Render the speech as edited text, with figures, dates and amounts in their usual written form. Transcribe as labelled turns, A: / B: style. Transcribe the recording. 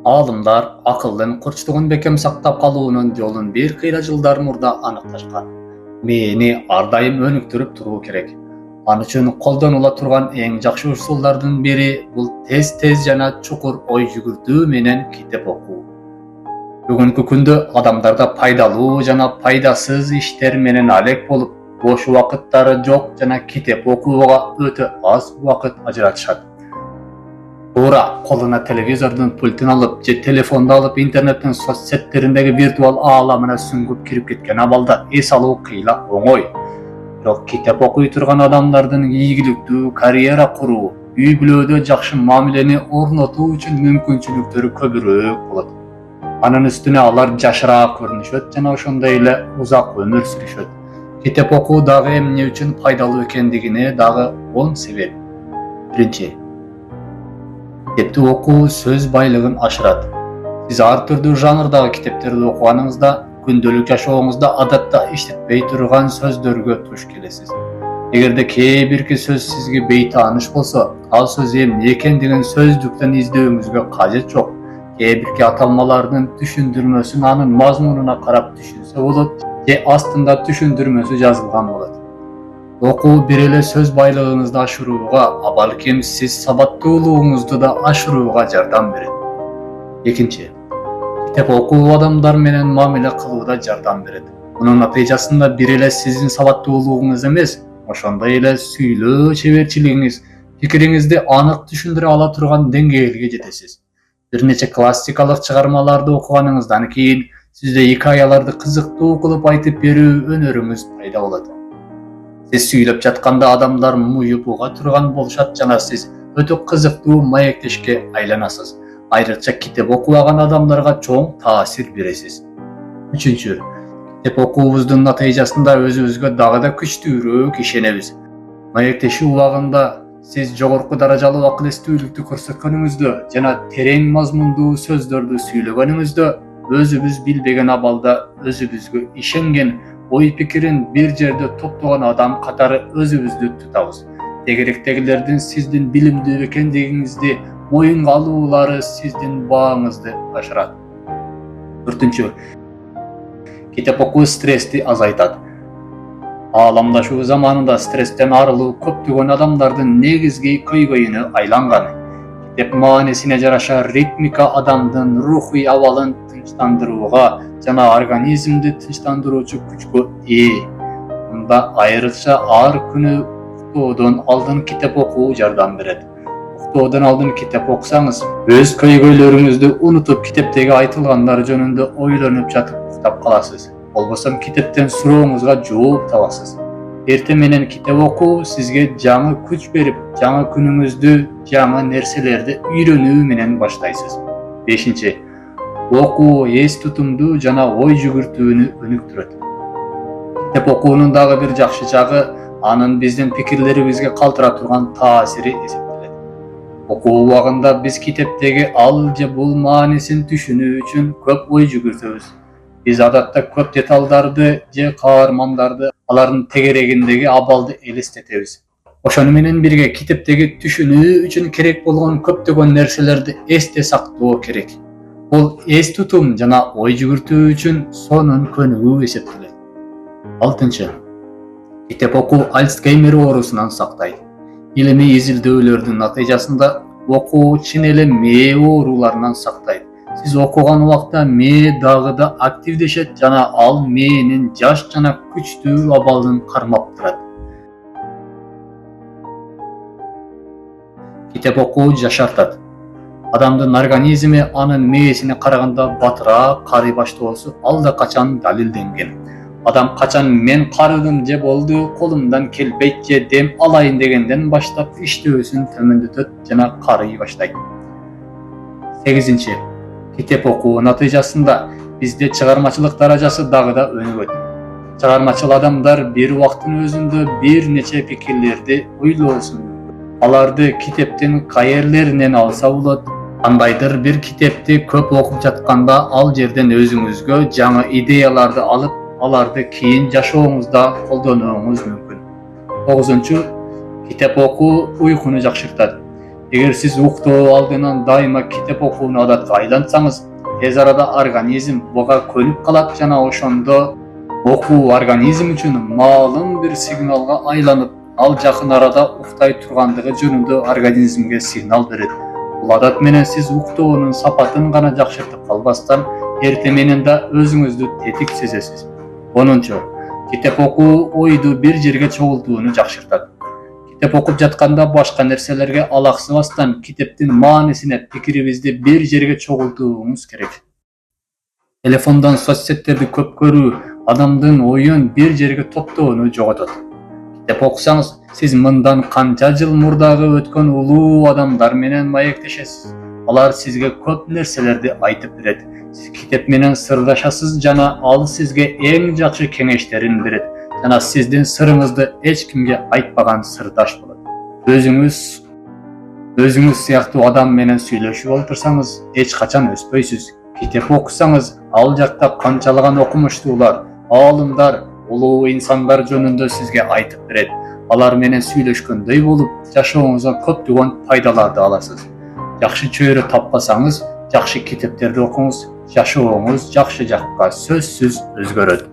A: Alımlar akıldın kurçtuğun bekem saktap kaluunun yolun bir kıyla жылдар murda anıktaşkan. Meni ardayım önüktürüp turuu kerek. An üçün koldanula turgan eң jakşı usullardan biri bul tez jana çukur oy жүгүртүү menen kitep okuu. Бүгүnkү күндө адамдарда пайдалуу жана пайдасыз иштер менен алек болуп, бош убакыттары жок жана китеп окууга өтө аз убакыт ажыратышат. Тура колуна телевизордун пультун алып же телефонду алып интернеттин соцсеттериндеги виртуал ааламына сүңгүп кирип кеткен абалда эс алуу кыйла оңой. Бирок китеп окуй турган адамдардын ийгиликтүү карьера куруу, үй бүлөдө жакшы мамилени орнотуу үчүн мүмкүнчүлүктөрү көбүрөөк болот. Анын үстүнө алар жашыраак көрүнүшөт жана ошондой эле узак өмүр сүрүшөт. Китеп окуу дагы эмне үчүн пайдалуу экендигине дагы 10 себеп. Биринчи, китепти окуу сөз байлыгын ашырат. Сиз ар түрдүү жанрдагы китептерди окуганыңызда, күндөлүк жашооңузда адатта иштетпей турган сөздөргө туш келесиз. Эгерде кээ бирки сөз сизге бейтааныш болсо, ал сөз эмне экендигин сөздүктөн издөөңүзгө кажет жок. Кээ бирки аталмалардын түшүндүрмөсүн анын мазмунуна карап түшүнсө болот, же астында түшүндүрмөсү жазылган болот. Окуу бир эле сөз байлыгыңызды ашырууга, а балким сиз сабаттуулугуңузду да ашырууга жардам берет. Экинчи, китеп окуу адамдар менен мамиле кылууда жардам берет. Мунун натыйжасында бир эле сиздин сабаттуулугуңуз эмес, ошондой эле сүйлөө чеберчилигиңиз, пикириңизди анык түшүндүрө ала турган деңгээлге жетесиз. Бир нече классикалык чыгармаларды окуганыңыздан кийин сизде хикаяларды кызыктуу кылып айтып берүү өнөрүңүз пайда болот. Сиз сүйлөп жатканда адамдар муюп уга турган болушат жана сиз өтө кызыктуу маектешке айланасыз. Айрыкча китеп окуган адамдарга чоң таасир бересиз. Үчүнчү, китеп окуубуздун натыйжасында өзүбүзгө дагы да күчтүүрөөк ишенебиз. Маектешүү убагында сиз жогорку даражалуу акыл эстүүлүктү көрсөткөнүңүздө жана терең мазмундуу сөздөрдү сүйлөгөнүңүздө өзүбүз билбеген абалда өзүбүзгө ишенген ой пикирин бир жерде топтогон адам катары өзүбүздү тутабыз. Тегеректегилердин сиздин билимдүү экендигиңизди моюнга алуулары сиздин бааңызды ашырат. Төртүнчү, китеп окуу стрессти азайтат. Ааламдашуу заманында стресстен арылуу көптөгөн адамдардын негизги көйгөйүнө айланган. Китеп маанисине жараша ритмика адамдын рухий абалын тынчтандырууга жана организмди тынчтандыруучу күчкө ээ. Мында айрыкча ар күнү уктоодон алдын китеп окуу жардам берет. Уктоодон алдын китеп окусаңыз, өз көйгөйлөрүңүздү унутуп китептеги айтылгандар жөнүндө ойлонуп жатып уктап каласыз. Болбосо китептен сурооңузга жооп табасыз. Эртең менен китеп окуу сизге жаңы күч берип, жаңы күнүңүздү, жаңы нерселерди үйрөнүү менен баштайсыз. Бешинчи, окуу эс тутумду жана ой жүгүртүүнү өнүктүрөт. Китеп окуунун дагы бир жакшы жагы анын биздин пикирлерибизге калтыра турган таасири эсептелет. Окуу убагында биз китептеги ал же бул маанисин түшүнүү үчүн көп ой жүгүртөбүз. Биз адатта көп деталдарды же каармандарды алардын тегерегиндеги абалды элестетебиз. Ошону менен бирге китептеги түшүнүү үчүн керек болгон көптөгөн нерселерди эсте сактоо керек. Бул эс тутум жана ой жүгүртүү үчүн сонун көнүгүү эсептелет. Алтынчы, китеп окуу Альцгеймер оорусунан сактайт. Илимий изилдөөлөрдүн натыйжасында окуу чын эле мээ ооруларынан сактайт. Сиз окуган убакта мээ дагы да активдешет жана ал мээнин жаш жана күчтүү абалын кармап турат. Китеп окуу жашартат. Адамдын организми анын мээсине караганда батыраак карый баштоосу алда качан далилденген. Адам качан мен карыдым же болду, колумдан келбейт же дем алайын дегенден баштап иштөөсүн төмөндөтөт жана карый баштайт. Сегизинчи, китеп окуу натыйжасында бизде чыгармачылык даражасы дагы да өнүгөт. Чыгармачыл адамдар бир убакыттын өзүндө бир нече пикирлерди ойлоосун. Аларды китептин каерлеринен алса болот. Кандайдыр бир китепти көп окуп жатканда ал жерден өзүңүзгө жаңы идеяларды алып, аларды кийин жашооңузда колдонууңуз мүмкүн. Тогузунчу, китеп окуу уйкуну жакшыртат. Эгер сиз уктоо алдынан дайыма китеп окууну адатка айлантсаңыз, тез арада организм буга көнүп калат жана ошондо окуу организм үчүн маалым бир сигналга айланып, ал жакын арада уктай тургандыгы жөнүндө организмге сигнал берет. Бул адат менен сиз уктоонун сапатын гана жакшыртып калбастан, эртең менен да өзүңүздү тетик сезесиз. 10. Китеп окуу ойду бир жерге чогултууну жакшыртат. Китеп окуп жатканда башка нерселерге алаксыбастан китептин маанисине пикирибизди бир жерге чогултуубуз керек. Телефондон соцсеттерди көп көрүү адамдын оюн бир жерге топтоону жоготот. Китеп окусаңыз, сиз мындан канча жыл мурдагы өткөн улуу адамдар менен маектешесиз. Алар сизге көп нерселерди айтып берет. Сиз китеп менен сырдашасыз жана ал сизге эң жакшы кеңештерин берет. Жана сиздин сырыңызды эч кимге айтпаган сырдаш болот. Өзүңүз сыяктуу адам менен сүйлөшүп олтурсаңыз, эч качан өспөйсүз. Китеп окусаңыз, ал жакта канчалаган окумуштуулар, аалымдар, улуу инсандар жөнүндө сизге айтып берет. Алар менен сүйлөшкөндөй болуп, жашооңузга көптөгөн пайдаларды аласыз. Жакшы чөйрө таппасаңыз, жакшы китептерди окуңуз, жашооңуз жакшы жакка сөзсүз өзгөрөт.